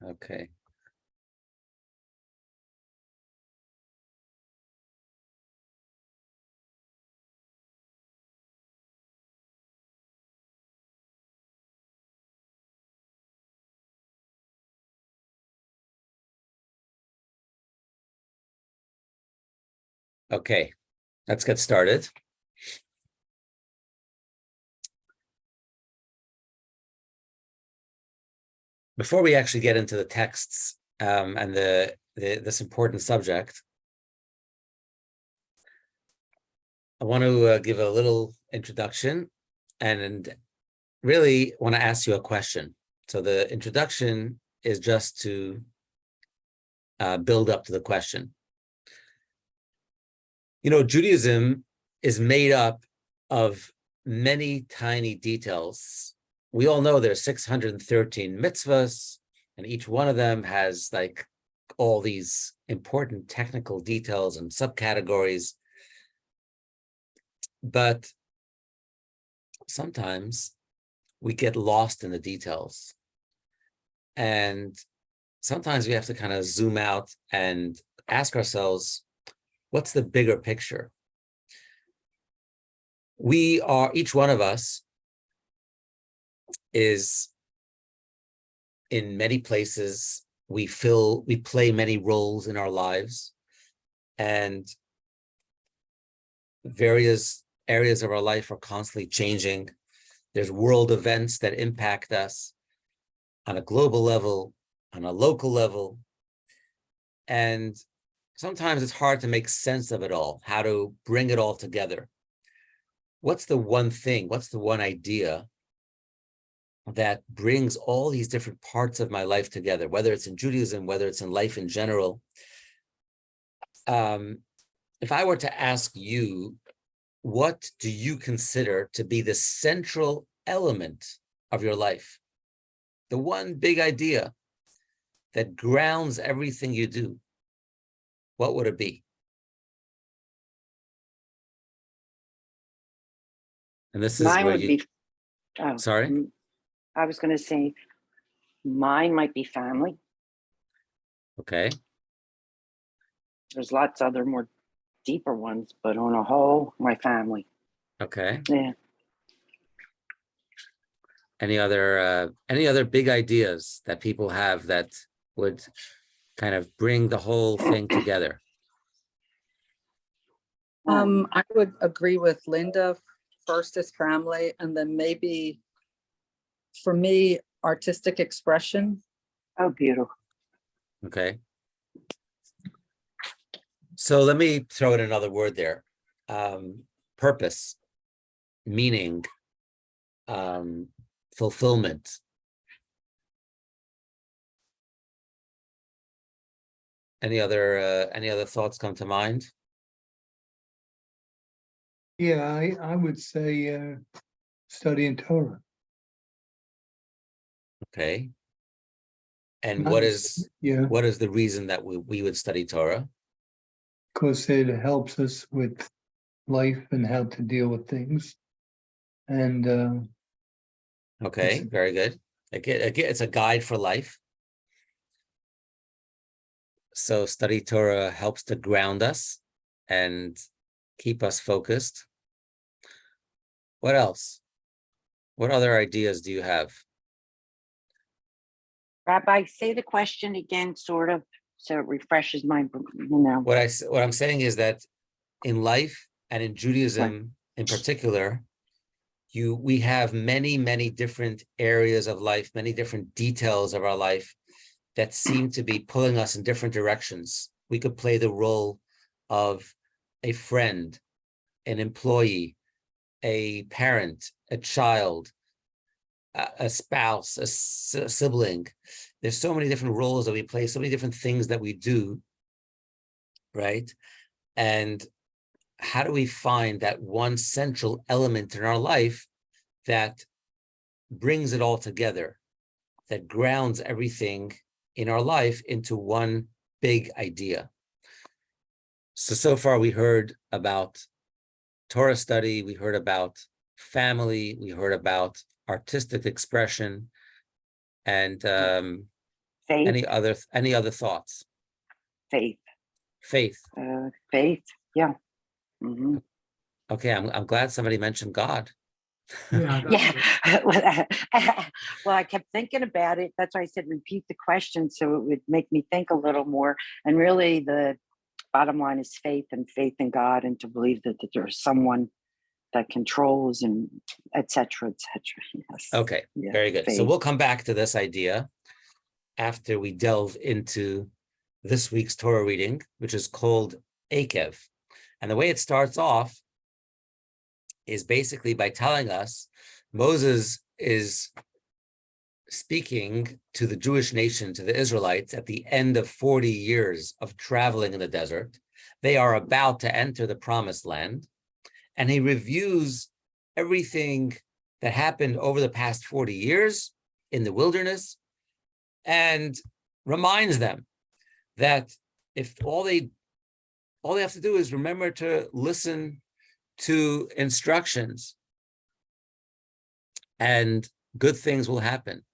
Okay. Okay, let's get started. Before we actually get into the texts and this important subject, I want to give a little introduction and really want to ask you a question. So the introduction is just to build up to the question. You know, Judaism is made up of many tiny details. We all know there's 613 mitzvahs, and each one of them has like all these important technical details and subcategories. But sometimes we get lost in the details. And sometimes we have to kind of zoom out and ask ourselves, what's the bigger picture? Each one of us is in many places. We play many roles in our lives, and various areas of our life are constantly changing. There's world events that impact us on a global level, on a local level. And sometimes it's hard to make sense of it all, how to bring it all together. What's the one thing, what's the one idea that brings all these different parts of my life together, whether it's in Judaism, whether it's in life in general? If I were to ask you, what do you consider to be the central element of your life? The one big idea that grounds everything you do, what would it be? And this is Mine where would you, be, oh, sorry? I was going to say mine might be family. Okay. There's lots other more deeper ones, but on a whole, my family. Okay. Yeah. Any other big ideas that people have that would kind of bring the whole thing together? I would agree with Linda. First is family, and then maybe for me, artistic expression. Oh, beautiful. Okay. So let me throw in another word there. Purpose, meaning, fulfillment. Any other thoughts come to mind? Yeah, I would say studying Torah. Okay. And Not what just- is yeah, the reason that we would study Torah? because it helps us with life and how to deal with things. And Okay, very good. Again, it's a guide for life. So study Torah helps to ground us and keep us focused. What else? What other ideas do you have? Rabbi, say the question again, sort of, so it refreshes my, What I'm saying is that in life and in Judaism in particular, we have many, many different areas of life, many different details of our life that seem to be pulling us in different directions. We could play the role of a friend, an employee, a parent, a child, a spouse, a sibling. There's so many different roles that we play, so many different things that we do, right? And how do we find that one central element in our life that brings it all together, that grounds everything in our life into one big idea? So far we heard about Torah study, we heard about family, we heard about artistic expression, and Faith, Any other thoughts? faith, Faith. faith. Yeah. Mhm. Okay, I'm glad somebody mentioned God. Yeah, Yeah. Well, I kept thinking about it. That's why I said repeat the question so it would make me think a little more. And really, the bottom line is faith and faith in God, and to believe that there's someone that controls and et cetera, et cetera. Yes. Okay, Yeah, very good. So faith. we'll come back to this idea after we delve into this week's Torah reading, which is called Akev. And the way it starts off is basically by telling us Moses is speaking to the Jewish nation, to the Israelites, at the end of 40 years of traveling in the desert. They are about to enter the promised land, and he reviews everything that happened over the past 40 years in the wilderness and reminds them that if all they have to do is remember to listen to instructions, and good things will happen.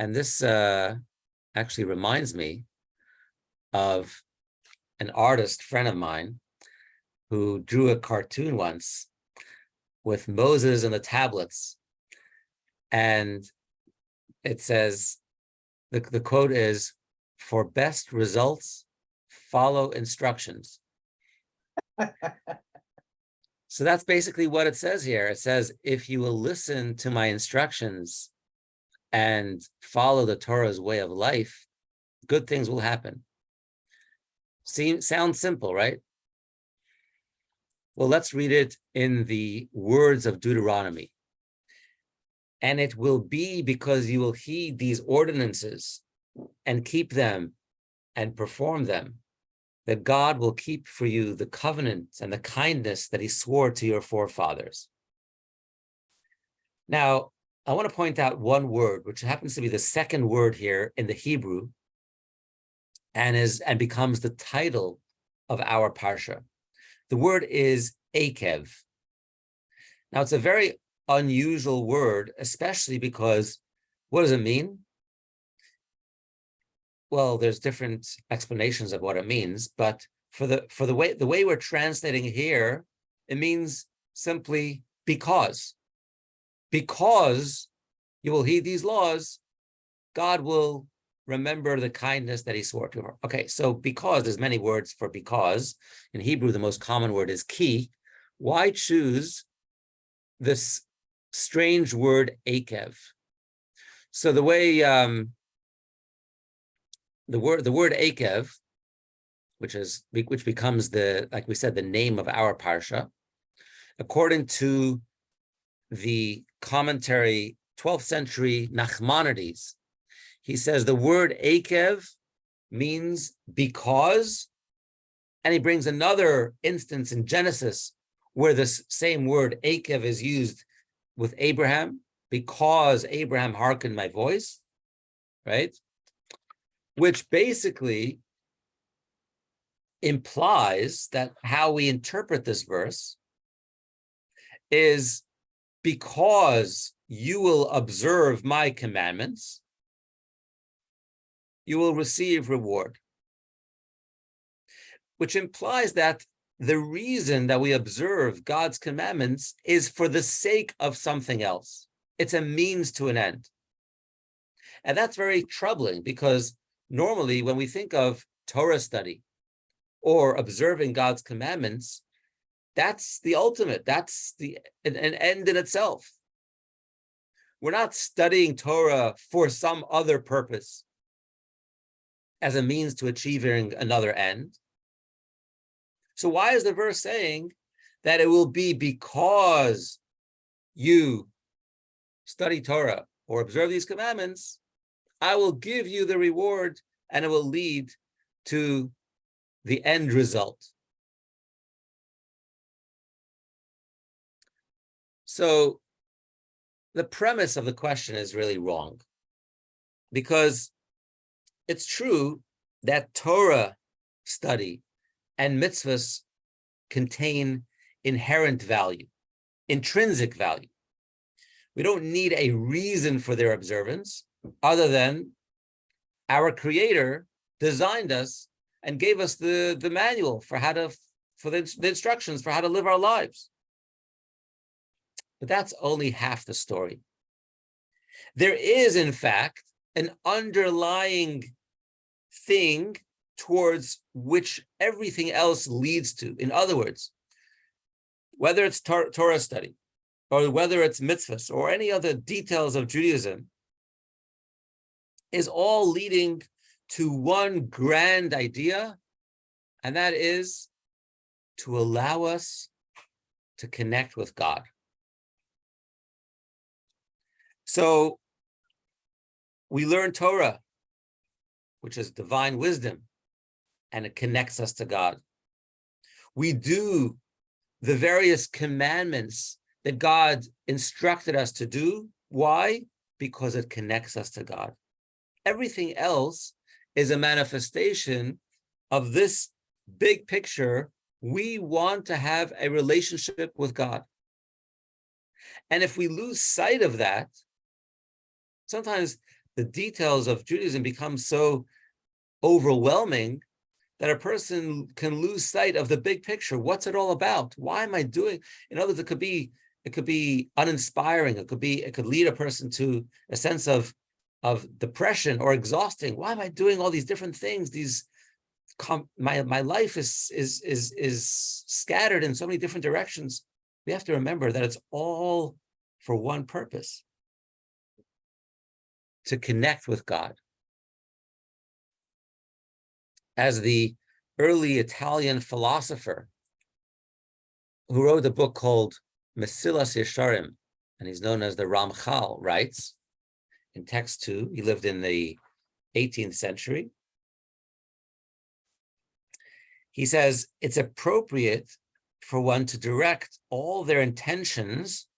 And this actually reminds me of an artist friend of mine who drew a cartoon once with Moses and the tablets. And it says, the quote is, "For best results, follow instructions." So that's basically what it says here. It says, if you will listen to my instructions and follow the Torah's way of life, good things will happen. Sounds simple, right? Well, let's read it in the words of Deuteronomy. And it will be because you will heed these ordinances and keep them and perform them, that God will keep for you the covenant and the kindness that he swore to your forefathers. Now, I want to point out one word, which happens to be the second word here in the Hebrew, and becomes the title of our parsha. The word is Akev. Now, it's a very unusual word, especially because what does it mean? Well, there's different explanations of what it means, but for the way we're translating here, it means simply because. Because you will heed these laws, God will remember the kindness that he swore to her. Okay, so because, there's many words for because. In Hebrew, the most common word is ki. Why choose this strange word akev? So the way the word akev, which becomes like we said, the name of our parsha, according to the commentary 12th century Nachmanides, he says the word akev means because, and he brings another instance in Genesis where this same word akev is used with Abraham, because Abraham hearkened my voice, right? Which basically implies that how we interpret this verse is because you will observe my commandments, you will receive reward. Which implies that the reason that we observe God's commandments is for the sake of something else. It's a means to an end. And that's very troubling because normally when we think of Torah study or observing God's commandments, that's the ultimate, that's an end in itself. We're not studying Torah for some other purpose as a means to achieving another end. So why is the verse saying that it will be because you study Torah or observe these commandments, I will give you the reward and it will lead to the end result? So the premise of the question is really wrong, because it's true that Torah study and mitzvahs contain inherent value, intrinsic value. We don't need a reason for their observance. other than our Creator designed us and gave us the manual for the instructions for how to live our lives. But that's only half the story. There is, in fact, an underlying thing towards which everything else leads to. In other words, whether it's Torah study, or whether it's mitzvahs, or any other details of Judaism, is all leading to one grand idea, and that is to allow us to connect with God. So we learn Torah, which is divine wisdom, and it connects us to God. We do the various commandments that God instructed us to do. Why? Because it connects us to God. Everything else is a manifestation of this big picture. We want to have a relationship with God. And if we lose sight of that, sometimes the details of Judaism become so overwhelming that a person can lose sight of the big picture. What's it all about? Why am I doing? In other words, it could be uninspiring. It could lead a person to a sense of depression or exhausting. Why am I doing all these different things? My life is scattered in so many different directions. We have to remember that it's all for one purpose: to connect with God. As the early Italian philosopher who wrote a book called Mesilas Yesharim, and he's known as the Ramchal, writes in text 2, he lived in the 18th century. He says it's appropriate for one to direct all their intentions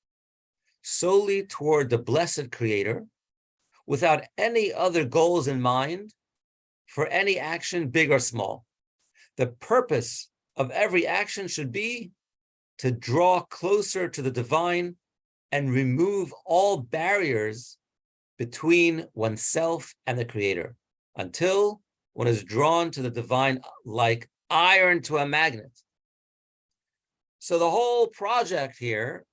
solely toward the blessed Creator, without any other goals in mind for any action, big or small. The purpose of every action should be to draw closer to the divine and remove all barriers between oneself and the Creator, until one is drawn to the divine like iron to a magnet. So the whole project here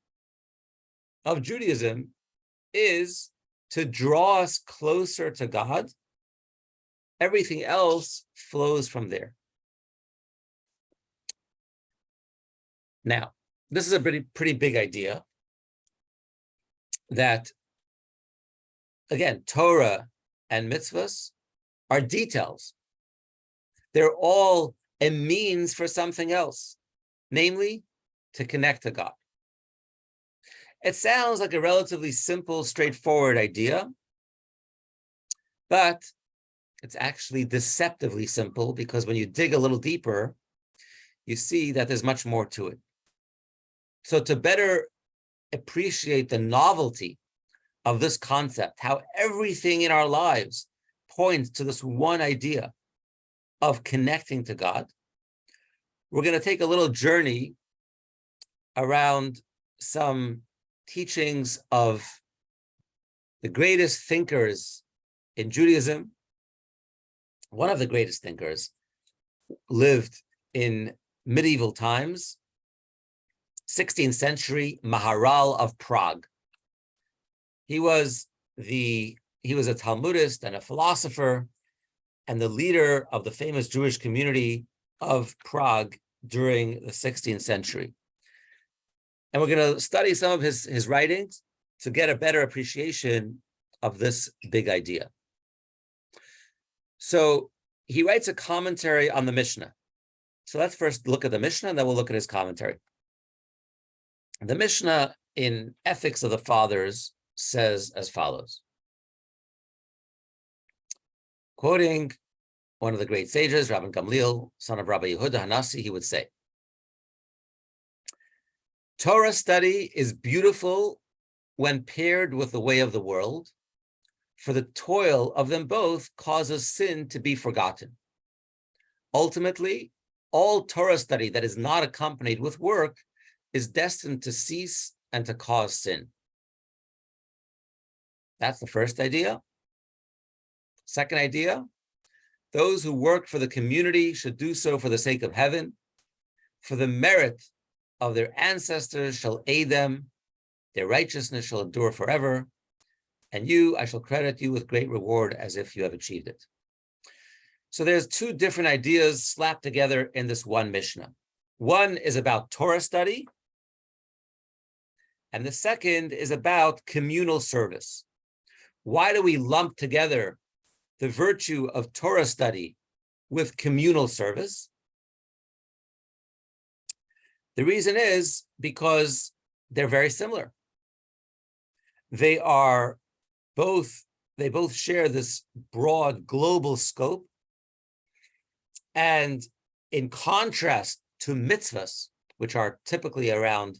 of Judaism is to draw us closer to God. Everything else flows from there. Now, this is a pretty big idea that, again, Torah and mitzvahs are details. They're all a means for something else, namely to connect to God. It sounds like a relatively simple, straightforward idea, but it's actually deceptively simple, because when you dig a little deeper, you see that there's much more to it. So to better appreciate the novelty of this concept, how everything in our lives points to this one idea of connecting to God, we're going to take a little journey around some teachings of the greatest thinkers in Judaism. One of the greatest thinkers lived in medieval times, 16th century, Maharal of Prague. He was a Talmudist and a philosopher, and the leader of the famous Jewish community of Prague during the 16th century. And we're going to study some of his writings to get a better appreciation of this big idea. So he writes a commentary on the Mishnah. So let's first look at the Mishnah, and then we'll look at his commentary. The Mishnah in Ethics of the Fathers says as follows. Quoting one of the great sages, Rabbi Gamliel, son of Rabbi Yehuda Hanassi, he would say, Torah study is beautiful when paired with the way of the world, for the toil of them both causes sin to be forgotten. Ultimately, all Torah study that is not accompanied with work is destined to cease and to cause sin. That's the first idea. Second idea, those who work for the community should do so for the sake of heaven, for the merit of their ancestors shall aid them, their righteousness shall endure forever, and you, I shall credit you with great reward as if you have achieved it. So there's two different ideas slapped together in this one Mishnah. One is about Torah study, and the second is about communal service. Why do we lump together the virtue of Torah study with communal service? The reason is because they're very similar. They both share this broad global scope. And in contrast to mitzvahs, which are typically around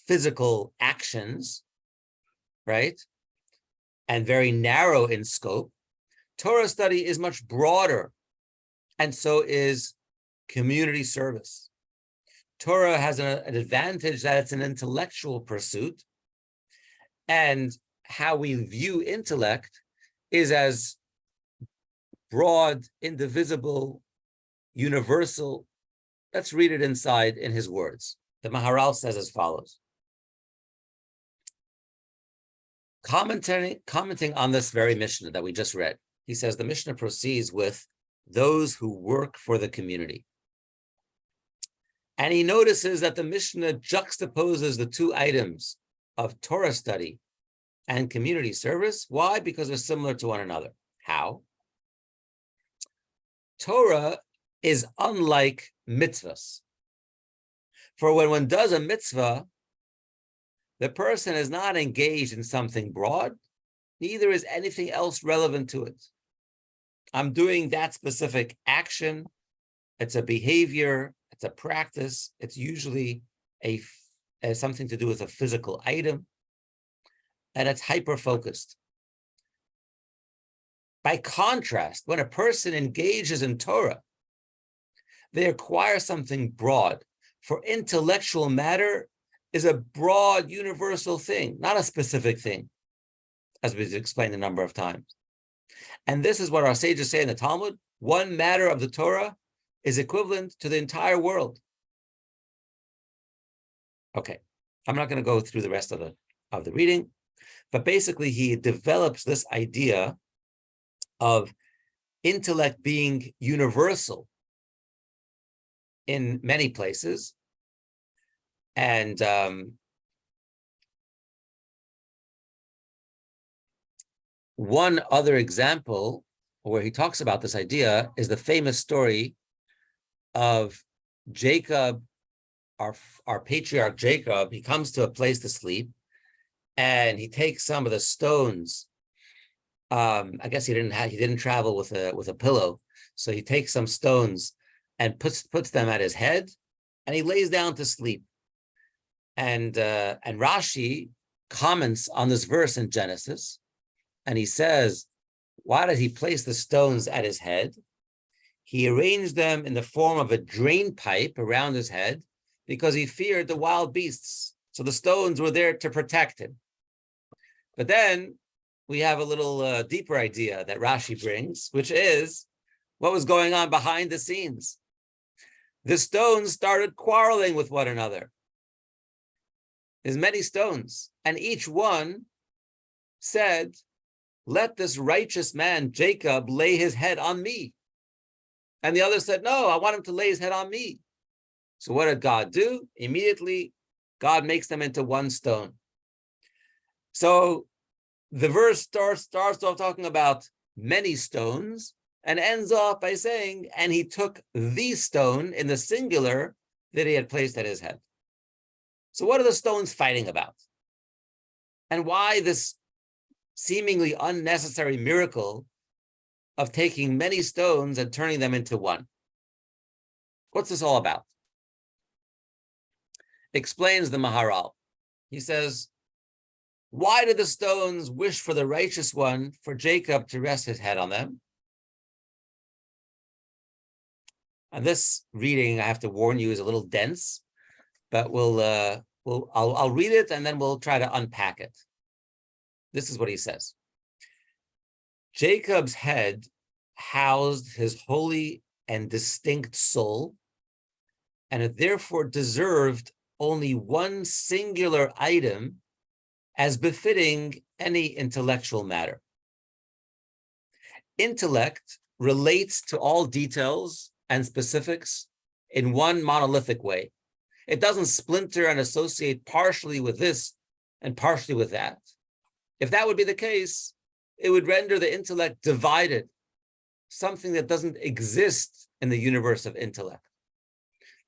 physical actions, right? And very narrow in scope, Torah study is much broader, and so is community service. Torah has an advantage that it's an intellectual pursuit, and how we view intellect is as broad, indivisible, universal. Let's read it inside in his words. The Maharal says as follows. Commenting on this very Mishnah that we just read, he says the Mishnah proceeds with those who work for the community. And he notices that the Mishnah juxtaposes the two items of Torah study and community service. Why? Because they're similar to one another. How? Torah is unlike mitzvahs. For when one does a mitzvah, the person is not engaged in something broad, neither is anything else relevant to it. I'm doing that specific action. It's a behavior, it's a practice. It's usually something to do with a physical item, and it's hyper-focused. By contrast, when a person engages in Torah, they acquire something broad. For intellectual matter is a broad, universal thing, not a specific thing, as we've explained a number of times. And this is what our sages say in the Talmud: one matter of the Torah is equivalent to the entire world. Okay, I'm not going to go through the rest of the reading, but basically he develops this idea of intellect being universal in many places. And one other example where he talks about this idea is the famous story of Jacob, our patriarch Jacob. He comes to a place to sleep, and he takes some of the stones. I guess he didn't travel with a pillow, so he takes some stones and puts them at his head, and he lays down to sleep. And Rashi comments on this verse in Genesis, and he says, why did he place the stones at his head? He arranged them in the form of a drain pipe around his head because he feared the wild beasts. So the stones were there to protect him. But then we have a little deeper idea that Rashi brings, which is what was going on behind the scenes. The stones started quarreling with one another. There's many stones, and each one said, let this righteous man, Jacob, lay his head on me. And the other said, no, I want him to lay his head on me. So what did God do? Immediately, God makes them into one stone. So the verse starts off talking about many stones and ends off by saying, and he took the stone in the singular that he had placed at his head. So what are the stones fighting about? And why this seemingly unnecessary miracle of taking many stones and turning them into one? What's this all about? Explains the Maharal. He says, why did the stones wish for the righteous one, for Jacob to rest his head on them? And this reading, I have to warn you, is a little dense, but I'll read it and then we'll try to unpack it. This is what he says. Jacob's head housed his holy and distinct soul, and it therefore deserved only one singular item as befitting any intellectual matter. Intellect relates to all details and specifics in one monolithic way. It doesn't splinter and associate partially with this and partially with that. If that would be the case, it would render the intellect divided, something that doesn't exist in the universe of intellect.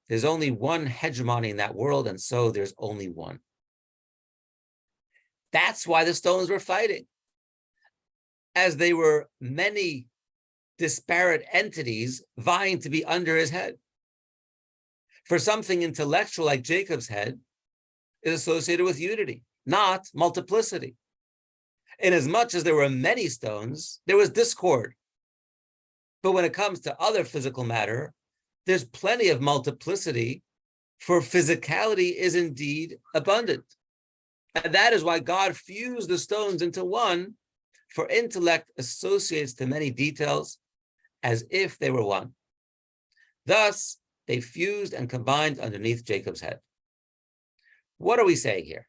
There's only one hegemony in that world, and so there's only one. That's why the stones were fighting, as they were many disparate entities vying to be under his head. For something intellectual like Jacob's head is associated with unity, not multiplicity. Inasmuch as there were many stones, there was discord. But when it comes to other physical matter, there's plenty of multiplicity, for physicality is indeed abundant. And that is why God fused the stones into one, for intellect associates the many details as if they were one. Thus, they fused and combined underneath Jacob's head. What are we saying here?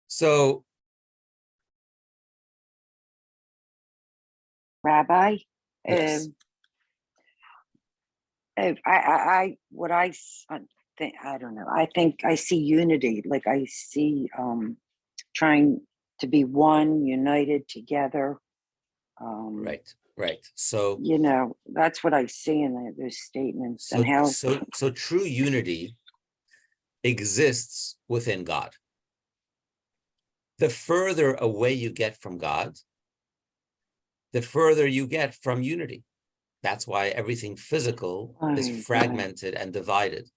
So, Rabbi, yes. think, I don't know. I think I see unity. Like I see trying to be one, united together. Right. So, that's what I see in those statements. So, and how so true unity exists within God. The further away you get from God, the further you get from unity. That's why everything physical is fragmented and divided.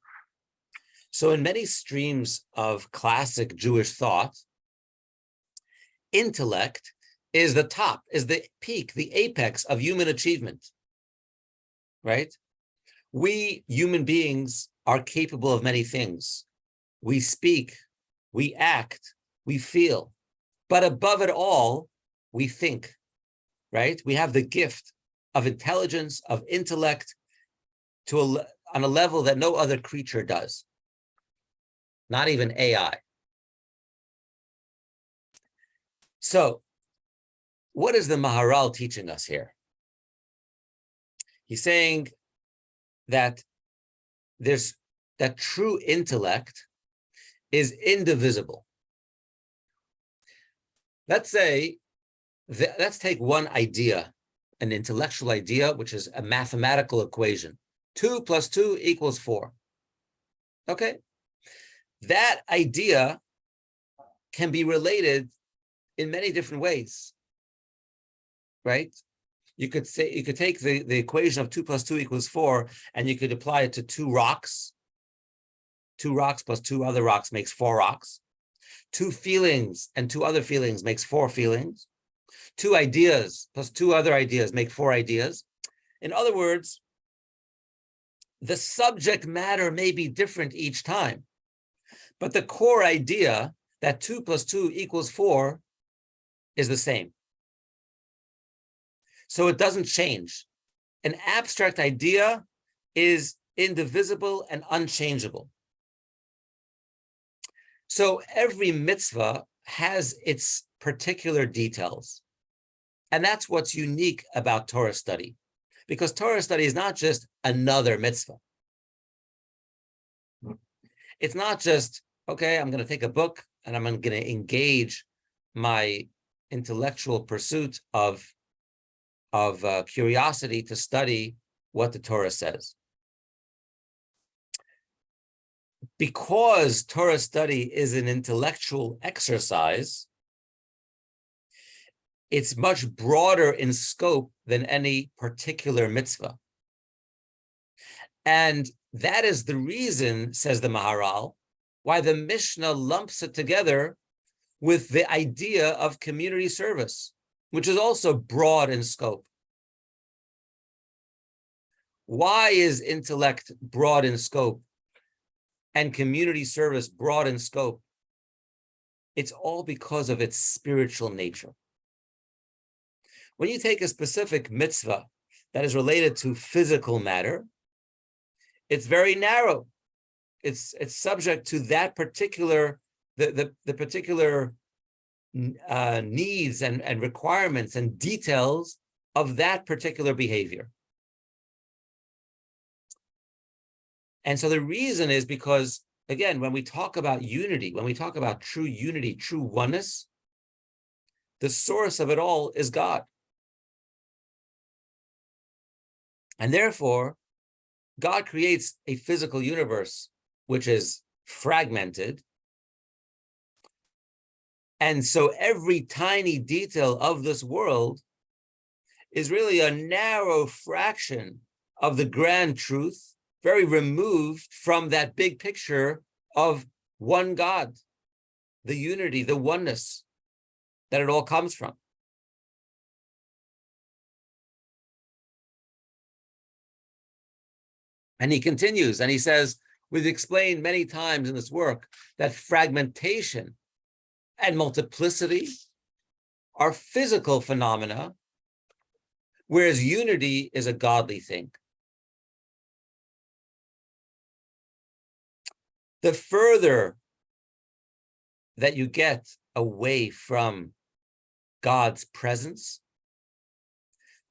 So in many streams of classic Jewish thought, intellect is the top, is the peak, the apex of human achievement, right? We human beings are capable of many things. We speak, we act, we feel, but above it all, we think, right? We have the gift of intelligence, of intellect, on a level that no other creature does, not even AI. So, what is the Maharal teaching us here? He's saying that that true intellect is indivisible. Let's take one idea, an intellectual idea, which is a mathematical equation. 2 + 2 = 4. Okay? That idea can be related in many different ways, right? You could take the equation of 2 + 2 = 4, and you could apply it to 2 rocks. 2 rocks plus 2 other rocks makes 4 rocks. 2 feelings and 2 other feelings makes 4 feelings. 2 ideas plus 2 other ideas make 4 ideas. In other words, the subject matter may be different each time, but the core idea that 2 + 2 = 4 is the same. So it doesn't change. An abstract idea is indivisible and unchangeable. So every mitzvah has its particular details. And that's what's unique about Torah study, because Torah study is not just another mitzvah. It's not just, okay, I'm going to take a book and I'm going to engage my intellectual pursuit of curiosity to study what the Torah says. Because Torah study is an intellectual exercise, it's much broader in scope than any particular mitzvah. And that is the reason, says the Maharal, why the Mishnah lumps it together with the idea of community service, which is also broad in scope. Why is intellect broad in scope and community service broad in scope? it's all because of its spiritual nature. When you take a specific mitzvah that is related to physical matter, it's very narrow. It's subject to that particular, the particular needs and requirements and details of that particular behavior. And so the reason is because, again, when we talk about unity, when we talk about true unity, true oneness, the source of it all is God. And therefore, God creates a physical universe which is fragmented. And so every tiny detail of this world is really a narrow fraction of the grand truth, very removed from that big picture of one God, the unity, the oneness that it all comes from. And he continues, and he says, we've explained many times in this work that fragmentation and multiplicity are physical phenomena, whereas unity is a godly thing. The further that you get away from God's presence,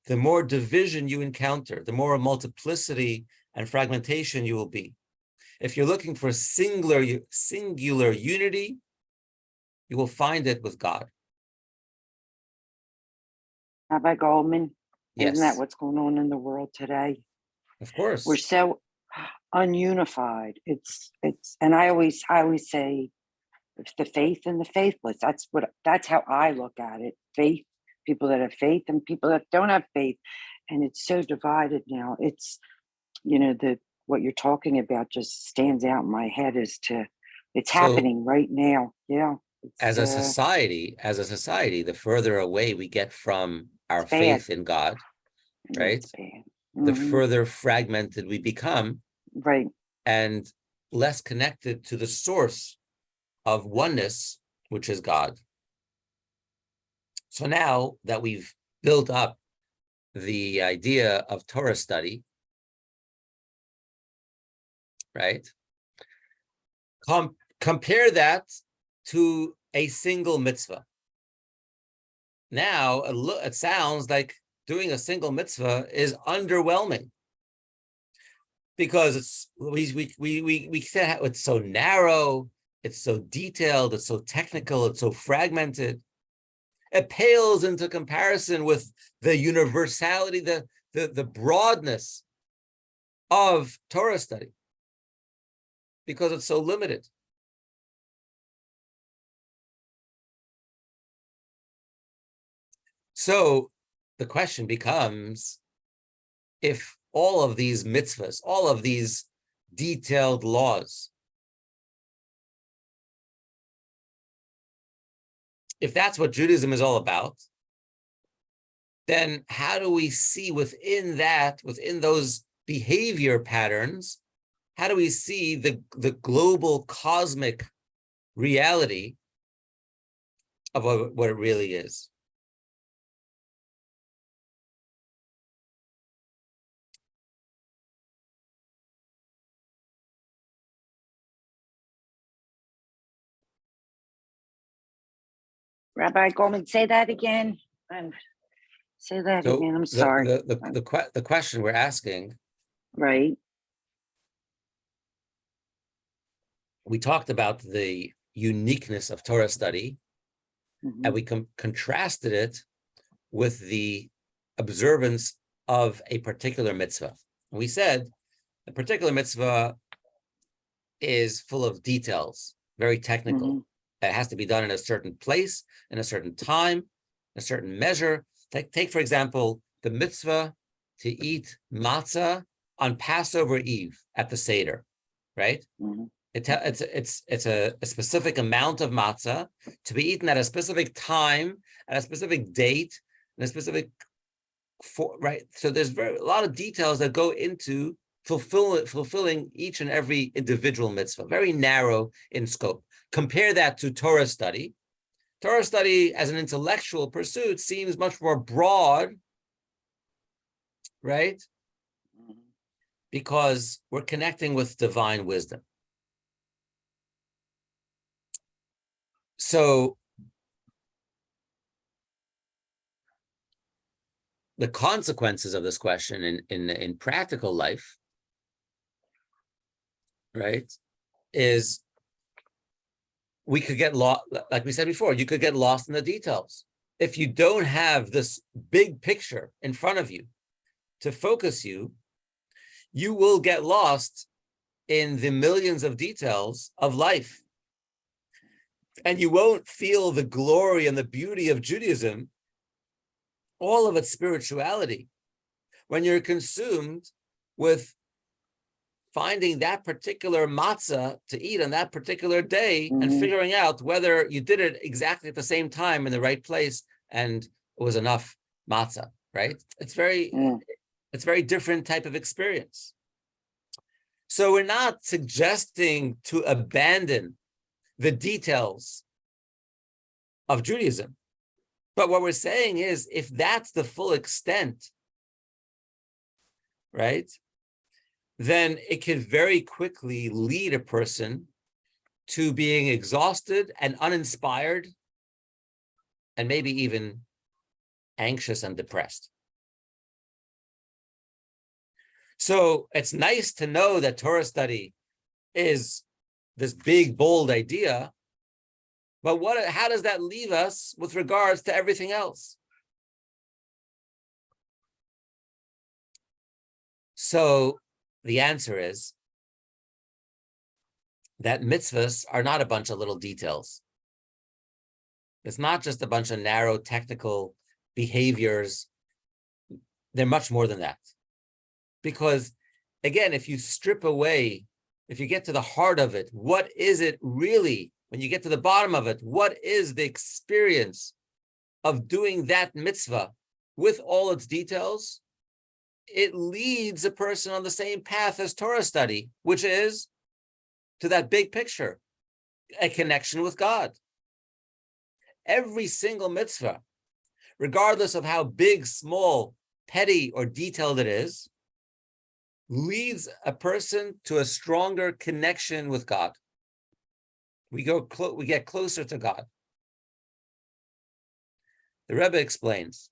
the more division you encounter, the more multiplicity and fragmentation you will be. If you're looking for singular unity, you will find it with God. Rabbi Goldman, Yes. isn't that what's going on in the world today? Of course. We're so ununified. And I always say, it's the faith and the faithless. That's how I look at it. Faith, people that have faith and people that don't have faith. And it's so divided now. It's, what you're talking about just stands out in my head it's happening right now. Yeah. As a society, the further away we get from our faith in God, right? Mm-hmm. The further fragmented we become, right, and less connected to the source of oneness, which is God. So now that we've built up the idea of Torah study, right? Compare that to a single mitzvah. Now it sounds like doing a single mitzvah is underwhelming, because we said it's so narrow, it's so detailed, it's so technical, it's so fragmented. It pales into comparison with the universality, the broadness of Torah study, because it's so limited. So the question becomes, if all of these mitzvahs, all of these detailed laws, if that's what Judaism is all about, then how do we see within those behavior patterns, how do we see the global cosmic reality of what it really is? Rabbi Goldman, say that again. Say that again. I'm sorry. The question we're asking, right? We talked about the uniqueness of Torah study, Mm-hmm. and we contrasted it with the observance of a particular mitzvah. And we said a particular mitzvah is full of details, very technical. Mm-hmm. It has to be done in a certain place, in a certain time, a certain measure. Take for example, the mitzvah to eat matzah on Passover Eve at the Seder, right? Mm-hmm. It's a specific amount of matzah to be eaten at a specific time, at a specific date, and a specific right. So there's a lot of details that go into fulfilling each and every individual mitzvah, very narrow in scope. compare that to Torah study. Torah study as an intellectual pursuit seems much more broad, right? Because we're connecting with divine wisdom. So the consequences of this question in practical life, right, is we could get lost, like we said before, you could get lost in the details. If you don't have this big picture in front of you to focus you, you will get lost in the millions of details of life. And you won't feel the glory and the beauty of Judaism, all of its spirituality, when you're consumed with finding that particular matzah to eat on that particular day and figuring out whether you did it exactly at the same time in the right place and it was enough matzah, right? It's very different type of experience. So we're not suggesting to abandon the details of Judaism. But what we're saying is, if that's the full extent, right, then it could very quickly lead a person to being exhausted and uninspired, and maybe even anxious and depressed. So it's nice to know that Torah study is this big, bold idea, but how does that leave us with regards to everything else? So the answer is that mitzvahs are not a bunch of little details. It's not just a bunch of narrow technical behaviors. They're much more than that. Because again, if you strip away, if you get to the heart of it, what is it really? When you get to the bottom of it, what is the experience of doing that mitzvah with all its details? It leads a person on the same path as Torah study, which is to that big picture, a connection with God. Every single mitzvah, regardless of how big, small, petty, or detailed it is, leads a person to a stronger connection with God. We get closer to God. The Rebbe explains,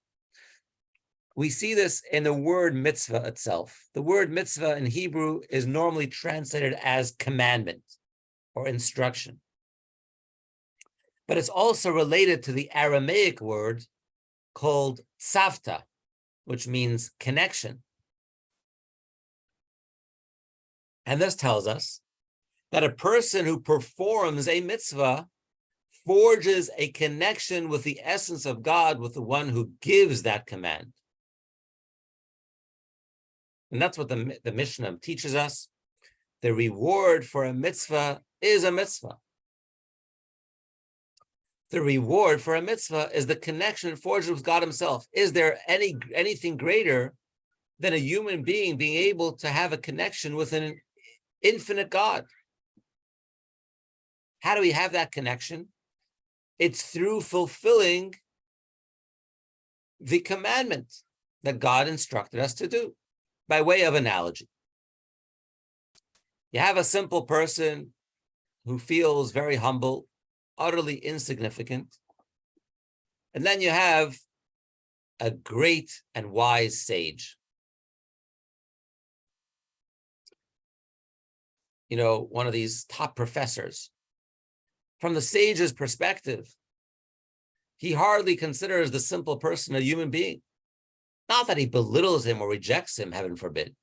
we see this in the word mitzvah itself. The word mitzvah in Hebrew is normally translated as commandment or instruction. But it's also related to the Aramaic word called tzavta, which means connection. And this tells us that a person who performs a mitzvah forges a connection with the essence of God, with the one who gives that command. And that's what the Mishnah teaches us. The reward for a mitzvah is a mitzvah. The reward for a mitzvah is the connection forged with God himself. Is there anything greater than a human being being able to have a connection with an infinite God? How do we have that connection? It's through fulfilling the commandment that God instructed us to do. By way of analogy, you have a simple person who feels very humble, utterly insignificant, and then you have a great and wise sage. You know, one of these top professors. From the sage's perspective, he hardly considers the simple person a human being. Not that he belittles him or rejects him, heaven forbid.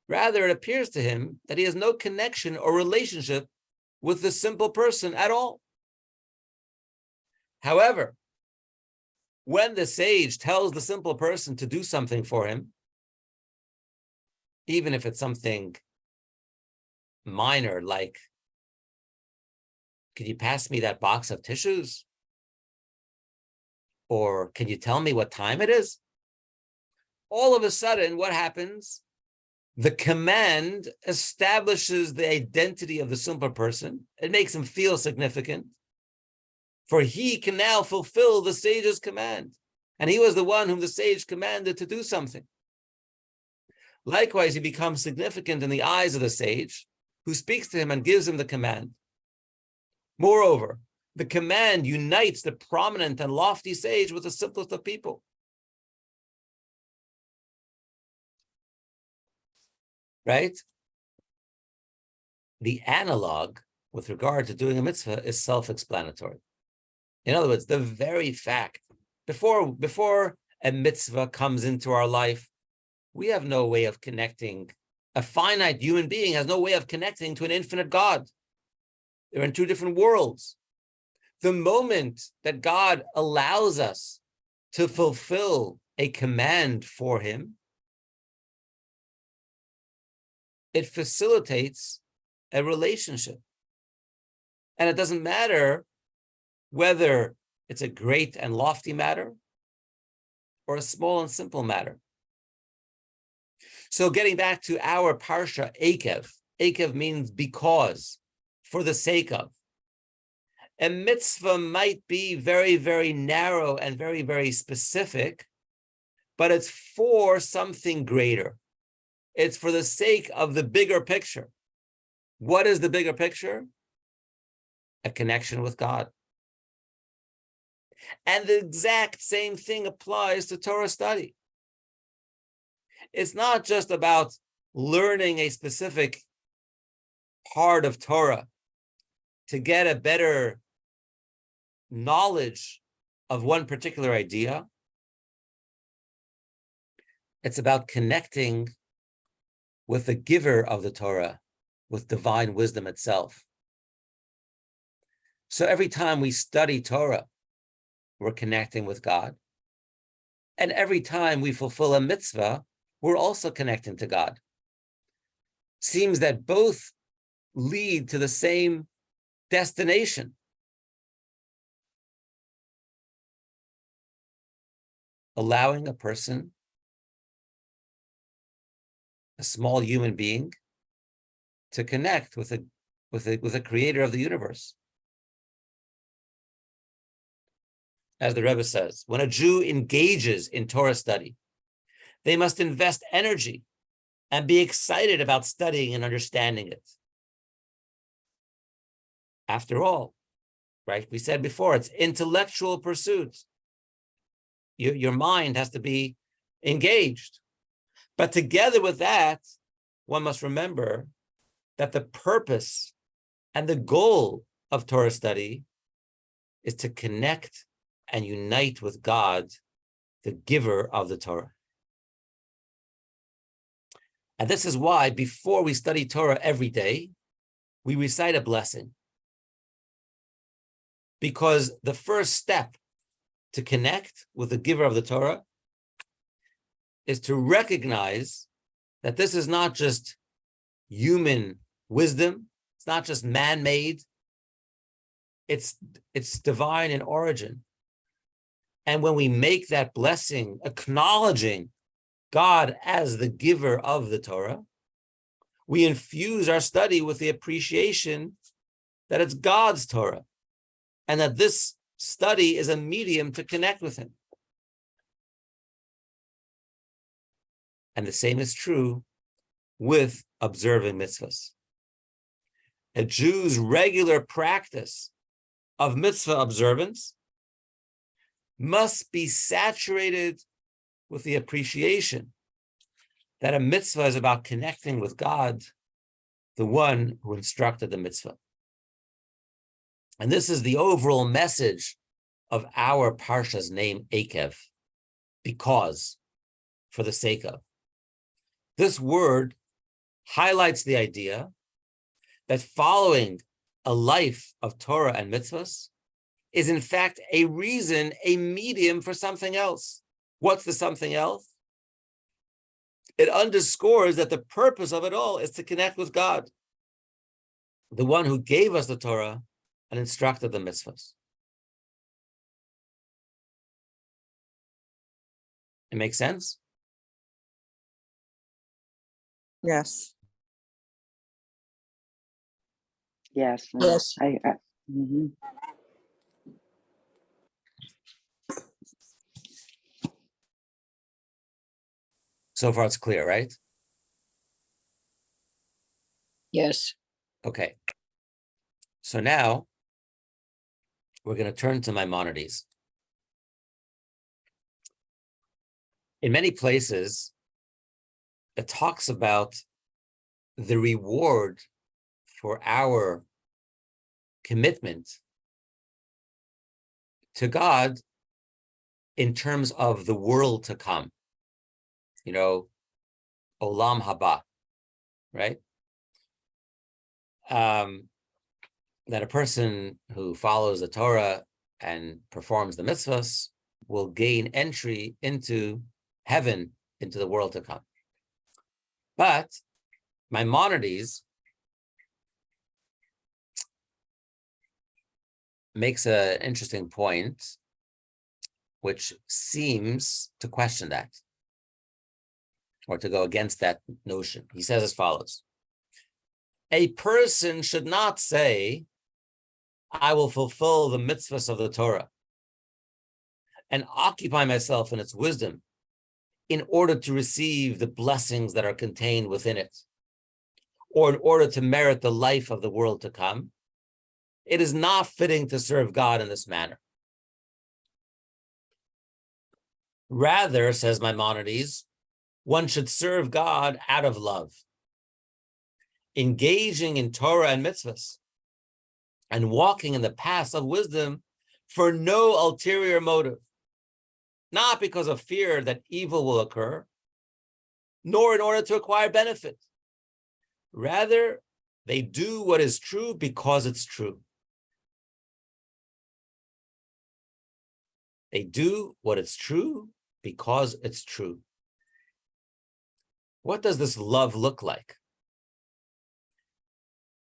Rather, it appears to him that he has no connection or relationship with the simple person at all. However, when the sage tells the simple person to do something for him, even if it's something minor, like, can you pass me that box of tissues? Or can you tell me what time it is? All of a sudden, what happens? The command establishes the identity of the simple person. It makes him feel significant, for he can now fulfill the sage's command. And he was the one whom the sage commanded to do something. Likewise, he becomes significant in the eyes of the sage, who speaks to him and gives him the command. Moreover, the command unites the prominent and lofty sage with the simplest of people. Right? The analog with regard to doing a mitzvah is self-explanatory. In other words, the very fact, before a mitzvah comes into our life, we have no way of connecting. A finite human being has no way of connecting to an infinite God. They're in two different worlds. The moment that God allows us to fulfill a command for him, it facilitates a relationship. And it doesn't matter whether it's a great and lofty matter or a small and simple matter. So getting back to our parsha, Akev means because, for the sake of. A mitzvah might be very, very narrow and very, very specific, but it's for something greater. It's for the sake of the bigger picture. What is the bigger picture? A connection with God. And the exact same thing applies to Torah study. It's not just about learning a specific part of Torah to get a better knowledge of one particular idea. It's about connecting with the giver of the Torah, with divine wisdom itself. So every time we study Torah, we're connecting with God. And every time we fulfill a mitzvah, we're also connecting to God. Seems that both lead to the same destination. Allowing a person, a small human being, to connect with a creator of the universe. As the Rebbe says, when a Jew engages in Torah study, they must invest energy and be excited about studying and understanding it. After all, right, we said before, it's intellectual pursuit. Your mind has to be engaged. But together with that, one must remember that the purpose and the goal of Torah study is to connect and unite with God, the giver of the Torah. And this is why before we study Torah every day, we recite a blessing. Because the first step to connect with the giver of the Torah is to recognize that this is not just human wisdom, it's not just man-made, it's divine in origin. And when we make that blessing, acknowledging God as the giver of the Torah, we infuse our study with the appreciation that it's God's Torah, and that this study is a medium to connect with him. And the same is true with observing mitzvahs. A Jew's regular practice of mitzvah observance must be saturated with the appreciation that a mitzvah is about connecting with God, the one who instructed the mitzvah. And this is the overall message of our parsha's name, Akev, because, for the sake of. This word highlights the idea that following a life of Torah and mitzvahs is in fact a reason, a medium for something else. What's the something else? It underscores that the purpose of it all is to connect with God, the one who gave us the Torah and instructed the mitzvahs. It makes sense? Yes. Yes. Yes. Mhm. So far, it's clear, right? Yes. Okay. So now we're going to turn to Maimonides. In many places, it talks about the reward for our commitment to God in terms of the world to come. You know, Olam Haba, right? That a person who follows the Torah and performs the mitzvahs will gain entry into heaven, into the world to come. But Maimonides makes an interesting point, which seems to question that or to go against that notion. He says as follows: a person should not say, I will fulfill the mitzvahs of the Torah and occupy myself in its wisdom in order to receive the blessings that are contained within it, or in order to merit the life of the world to come. It is not fitting to serve God in this manner. Rather, says Maimonides, one should serve God out of love, engaging in Torah and mitzvahs, and walking in the paths of wisdom for no ulterior motive, not because of fear that evil will occur, nor in order to acquire benefit. Rather, they do what is true because it's true. They do what is true because it's true. What does this love look like?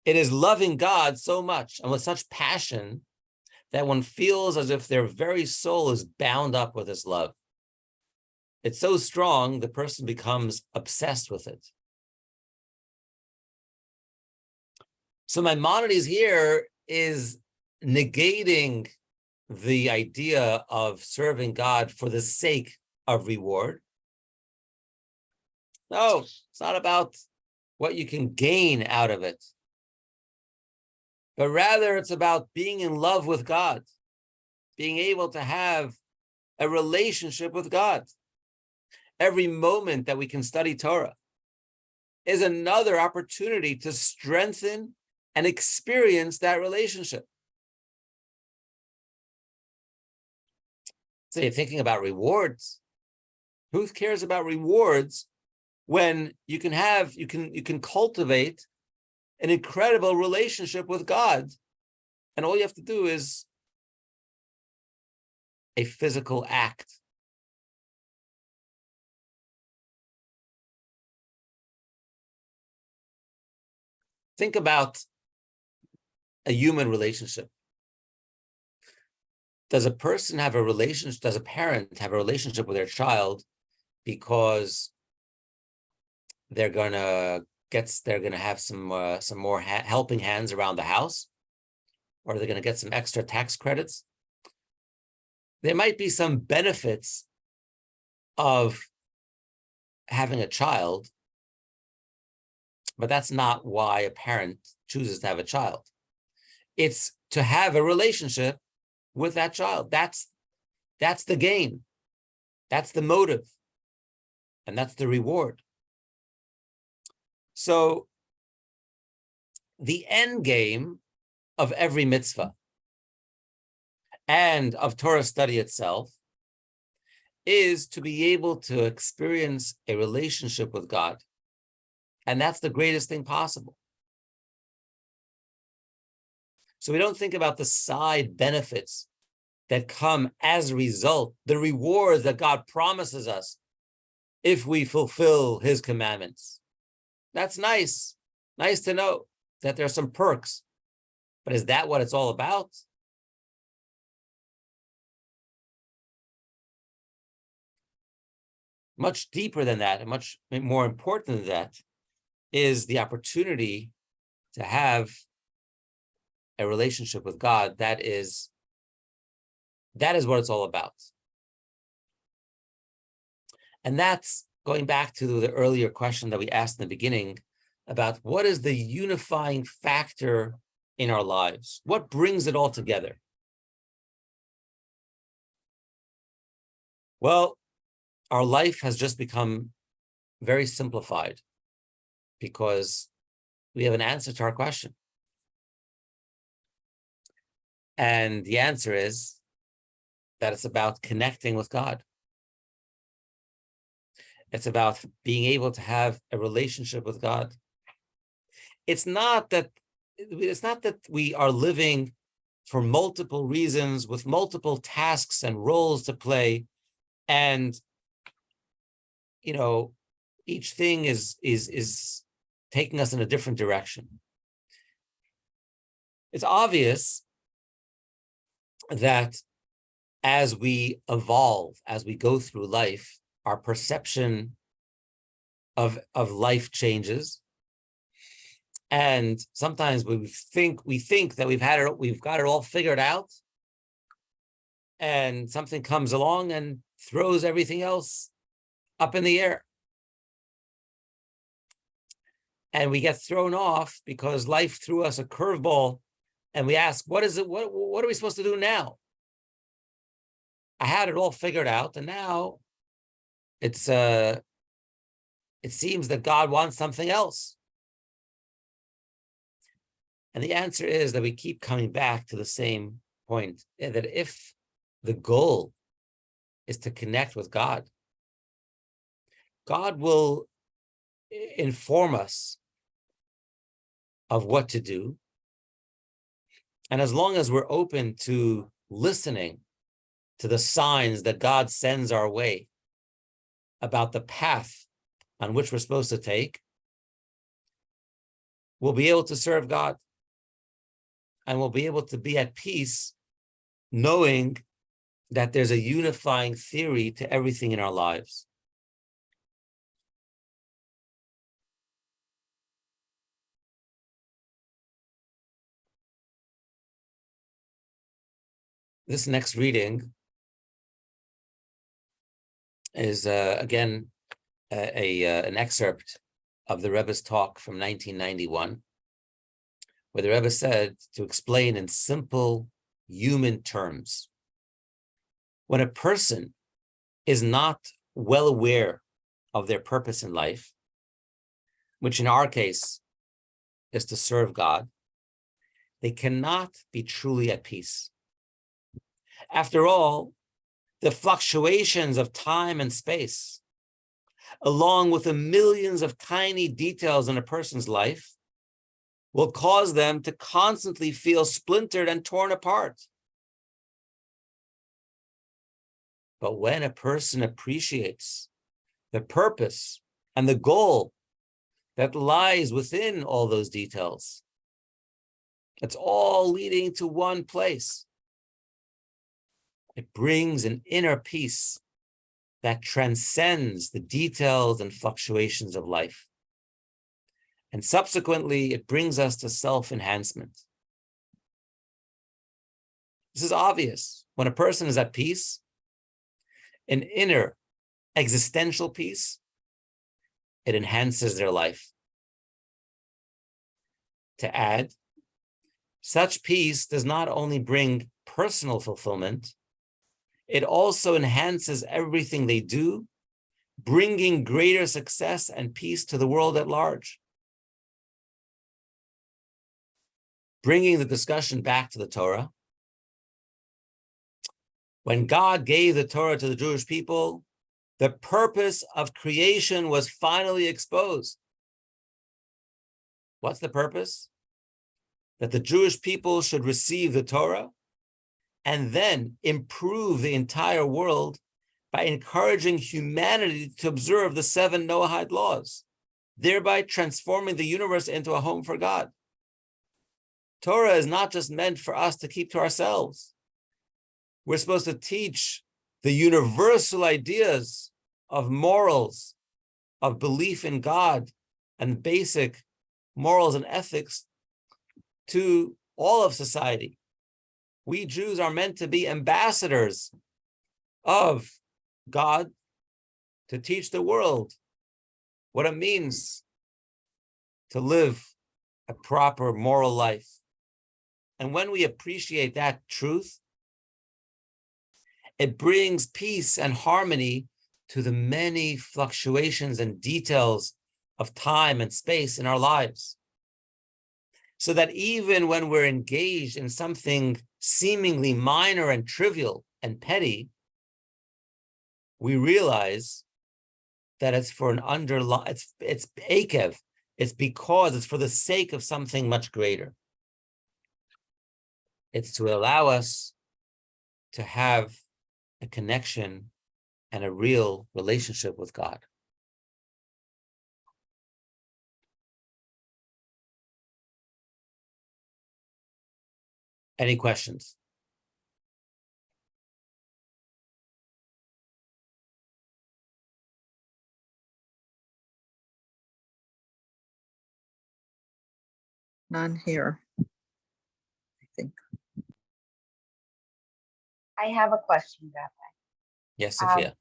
It is loving God so much and with such passion that one feels as if their very soul is bound up with this love. It's so strong, the person becomes obsessed with it. So Maimonides here is negating the idea of serving God for the sake of reward. No, it's not about what you can gain out of it, but rather it's about being in love with God, being able to have a relationship with God. Every moment that we can study Torah is another opportunity to strengthen and experience that relationship. So you're thinking about rewards. Who cares about rewards when you can cultivate an incredible relationship with God, and all you have to do is a physical act. Think about a human relationship. Does a person have a relationship? Does a parent have a relationship with their child because they're gonna have some more helping hands around the house, or they're gonna get some extra tax credits? There might be some benefits of having a child, but that's not why a parent chooses to have a child. It's to have a relationship with that child. That's the gain. That's the motive. And that's the reward. So the end game of every mitzvah and of Torah study itself is to be able to experience a relationship with God. And that's the greatest thing possible. So we don't think about the side benefits that come as a result, the rewards that God promises us if we fulfill his commandments. That's nice. Nice to know that there's some perks. But is that what it's all about? Much deeper than that, and much more important than that, is the opportunity to have a relationship with God. That is what it's all about. And that's going back to the earlier question that we asked in the beginning about what is the unifying factor in our lives? What brings it all together? Well, our life has just become very simplified because we have an answer to our question. And the answer is that it's about connecting with God. It's about being able to have a relationship with God. It's not that we are living for multiple reasons with multiple tasks and roles to play, and each thing is taking us in a different direction. It's obvious that as we evolve, as we go through life, our perception of life changes. And sometimes we think that we've got it all figured out, and something comes along and throws everything else up in the air. And we get thrown off because life threw us a curveball, and we ask, what is it? What are we supposed to do now? I had it all figured out, and now it seems that God wants something else. And the answer is that we keep coming back to the same point, that if the goal is to connect with God, God will inform us of what to do. And as long as we're open to listening to the signs that God sends our way about the path on which we're supposed to take, we'll be able to serve God. And we'll be able to be at peace knowing that there's a unifying theory to everything in our lives. This next reading is, again, an excerpt of the Rebbe's talk from 1991, where the Rebbe said, to explain in simple human terms, when a person is not well aware of their purpose in life, which in our case is to serve God, they cannot be truly at peace. After all, the fluctuations of time and space, along with the millions of tiny details in a person's life, will cause them to constantly feel splintered and torn apart. But when a person appreciates the purpose and the goal that lies within all those details, it's all leading to one place. It brings an inner peace that transcends the details and fluctuations of life. And subsequently, it brings us to self-enhancement. This is obvious. When a person is at peace, an inner existential peace, it enhances their life. To add, such peace does not only bring personal fulfillment, it also enhances everything they do, bringing greater success and peace to the world at large. Bringing the discussion back to the Torah, when God gave the Torah to the Jewish people, the purpose of creation was finally exposed. What's the purpose? That the Jewish people should receive the Torah and then improve the entire world by encouraging humanity to observe the 7 Noahide laws, thereby transforming the universe into a home for God. Torah is not just meant for us to keep to ourselves. We're supposed to teach the universal ideas of morals, of belief in God, and basic morals and ethics to all of society. We Jews are meant to be ambassadors of God to teach the world what it means to live a proper moral life. And when we appreciate that truth, it brings peace and harmony to the many fluctuations and details of time and space in our lives. So that even when we're engaged in something seemingly minor and trivial and petty, we realize that it's for an underlying, it's akev, it's because it's for the sake of something much greater. It's to allow us to have a connection and a real relationship with God. Any questions? None here, I think. I have a question, Rabbi. Yes, Sophia.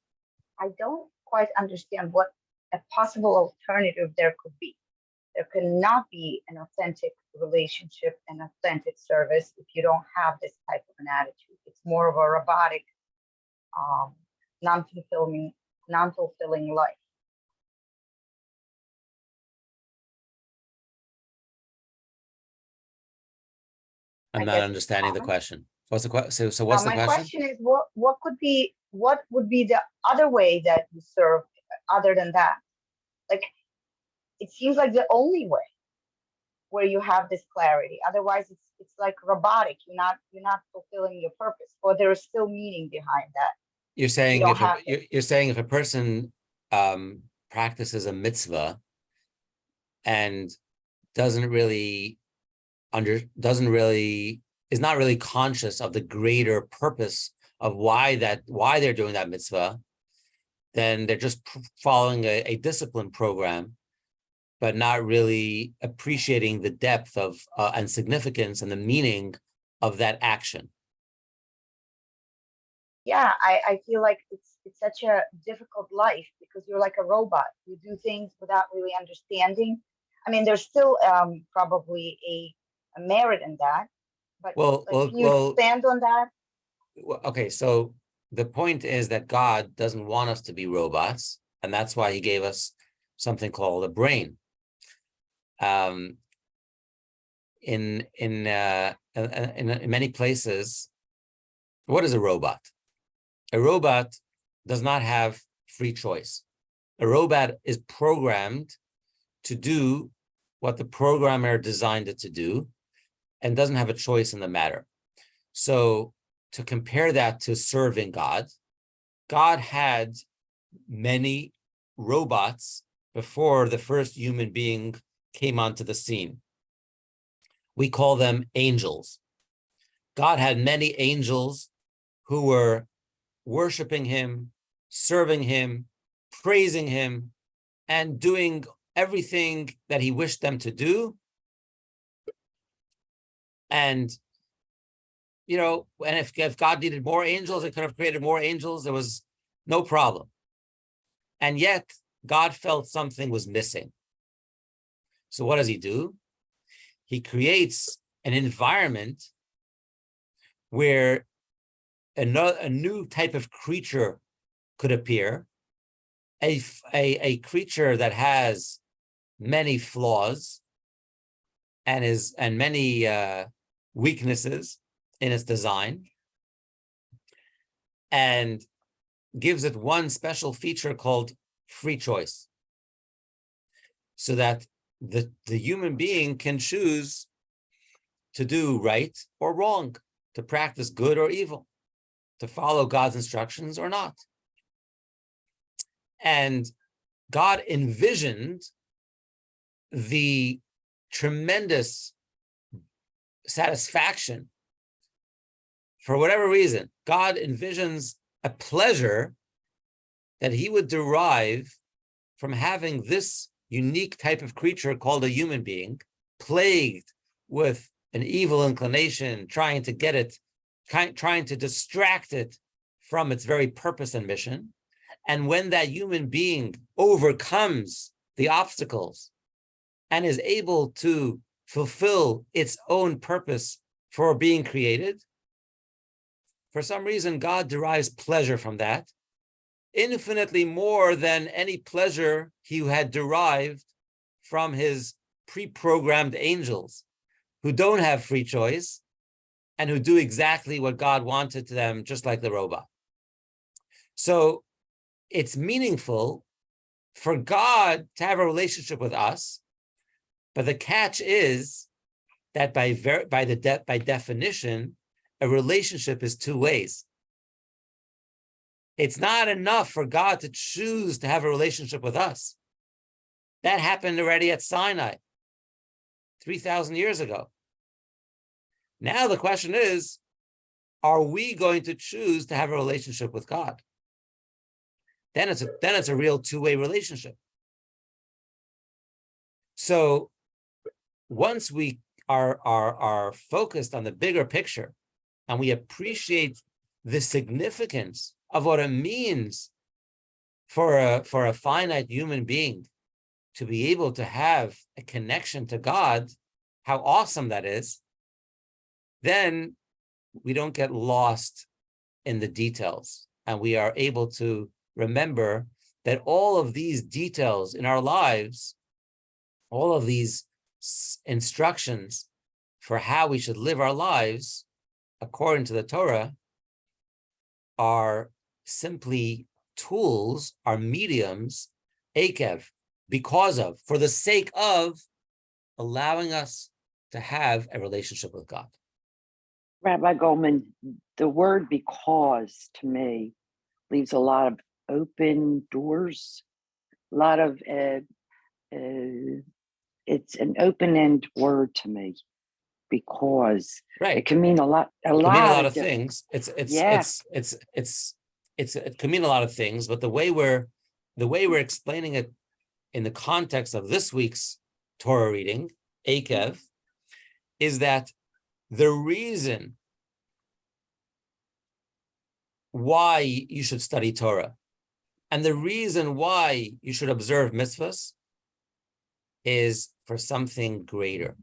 I don't quite understand what a possible alternative there could be. There cannot be an authentic relationship and authentic service if you don't have this type of an attitude. It's more of a robotic, non-fulfilling life. I'm I not guess understanding the common. question. What's the question? So what's the My question? question is, what would be the other way that you serve other than that? Like, it seems like the only way where you have this clarity. Otherwise, it's like robotic. You're not fulfilling your purpose, or there is still meaning behind that. You're saying don't if have you're saying if a person practices a mitzvah and doesn't really is not really conscious of the greater purpose of why they're doing that mitzvah, then they're just following a discipline program, but not really appreciating the depth of and significance and the meaning of that action. Yeah, I feel like it's such a difficult life because you're like a robot. You do things without really understanding. I mean, there's still probably a merit in that, but can you expand on that? Okay, so the point is that God doesn't want us to be robots, and that's why he gave us something called a brain. In many places, what is a robot? A robot does not have free choice. A robot is programmed to do what the programmer designed it to do and doesn't have a choice in the matter. So to compare that to serving God, God had many robots before the first human being came onto the scene. We call them angels. God had many angels who were worshiping him, serving him, praising him, and doing everything that he wished them to do. And, and if God needed more angels, it could have created more angels. There was no problem. And yet, God felt something was missing. So what does he do? He creates an environment where a new type of creature could appear, a creature that has many flaws and many weaknesses in its design, and gives it one special feature called free choice, so that the human being can choose to do right or wrong, to practice good or evil, to follow God's instructions or not. And God envisioned the tremendous satisfaction. For whatever reason, God envisions a pleasure that he would derive from having this unique type of creature called a human being, plagued with an evil inclination, trying to get it, trying to distract it from its very purpose and mission. And when that human being overcomes the obstacles and is able to fulfill its own purpose for being created, for some reason, God derives pleasure from that, infinitely more than any pleasure he had derived from his pre-programmed angels who don't have free choice and who do exactly what God wanted to them, just like the robot. So it's meaningful for God to have a relationship with us, but the catch is that by definition, a relationship is two ways. It's not enough for God to choose to have a relationship with us. That happened already at Sinai 3,000 years ago. Now the question is, are we going to choose to have a relationship with God? Then it's a real two-way relationship. So once we are focused on the bigger picture and we appreciate the significance of what it means for a finite human being to be able to have a connection to God, how awesome that is, then we don't get lost in the details, and we are able to remember that all of these details in our lives, all of these instructions for how we should live our lives according to the Torah are simply tools, are mediums, akev, because of, for the sake of allowing us to have a relationship with God. Rabbi Goldman, the word because to me leaves a lot of open doors, a lot of, it's an open-end word to me, because Right. it can mean a lot It can mean a lot of different things. It can mean a lot of things, but the way we're explaining it in the context of this week's Torah reading, Akev, is that the reason why you should study Torah and the reason why you should observe mitzvahs is for something greater,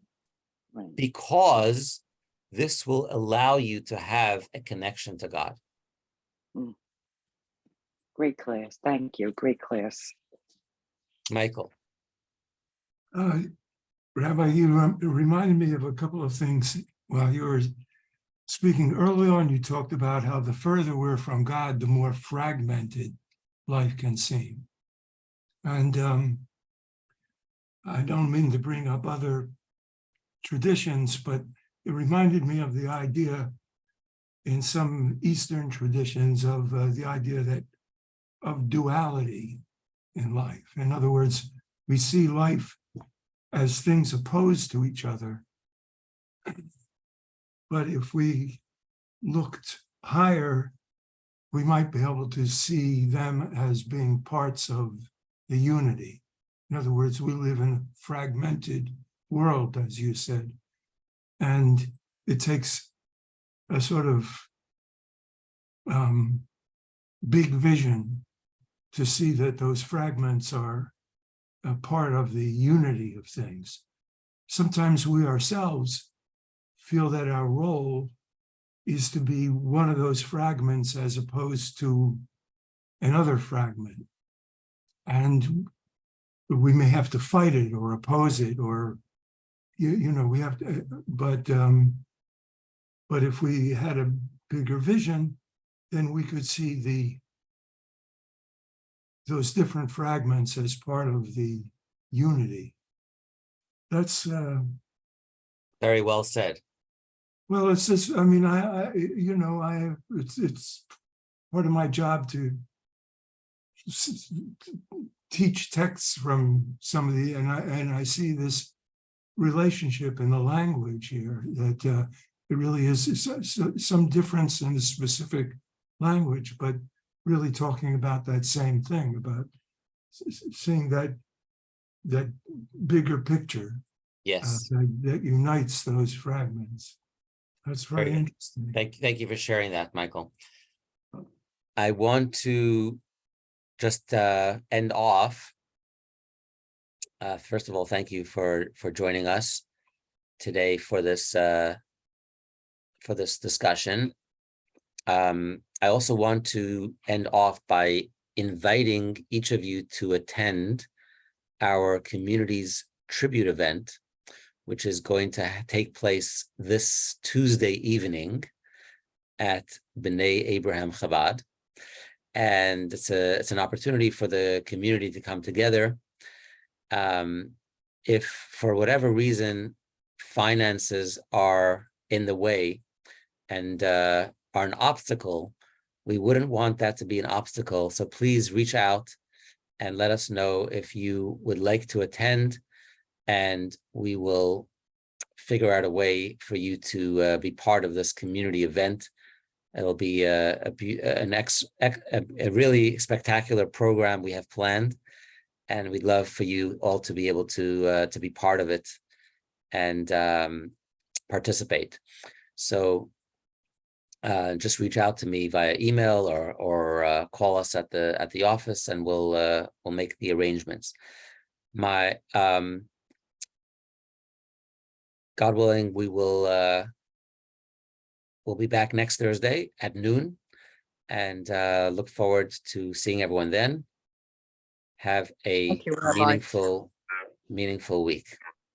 Right. because this will allow you to have a connection to God. Great class. Thank you. Great class. Michael. Rabbi, you reminded me of a couple of things while you were speaking. Early on, you talked about how the further we're from God, the more fragmented life can seem. And I don't mean to bring up other traditions, but it reminded me of the idea in some Eastern traditions of the idea that of duality in life. In other words, we see life as things opposed to each other. But if we looked higher, we might be able to see them as being parts of the unity. In other words, we live in a fragmented world, as you said, and it takes a sort of big vision to see that those fragments are a part of the unity of things. Sometimes we ourselves feel that our role is to be one of those fragments as opposed to another fragment. And we may have to fight it or oppose it, or, you know, we have to, but if we had a bigger vision, then we could see those different fragments as part of the unity. That's Very well said. well, it's just, I mean, it's part of my job to teach texts from some of the, and I see this relationship in the language here, that it really is some difference in the specific language, but really talking about that same thing, about seeing that that bigger picture Yes. that unites those fragments. That's very Very good. interesting. Thank you for sharing that, Michael. I want to just end off. First of all, thank you for joining us today for this discussion. I also want to end off by inviting each of you to attend our community's tribute event, which is going to take place this Tuesday evening at B'nai Abraham Chabad. And it's an opportunity for the community to come together. If for whatever reason finances are in the way and are an obstacle, we wouldn't want that to be an obstacle. So please reach out and let us know if you would like to attend, and we will figure out a way for you to be part of this community event. It'll be a really spectacular program we have planned, and we'd love for you all to be able to be part of it and participate. So just reach out to me via email or call us at the office, and we'll make the arrangements. My God willing, we'll be back next Thursday at noon, and look forward to seeing everyone then. Have a Thank you, Rabbi. meaningful week.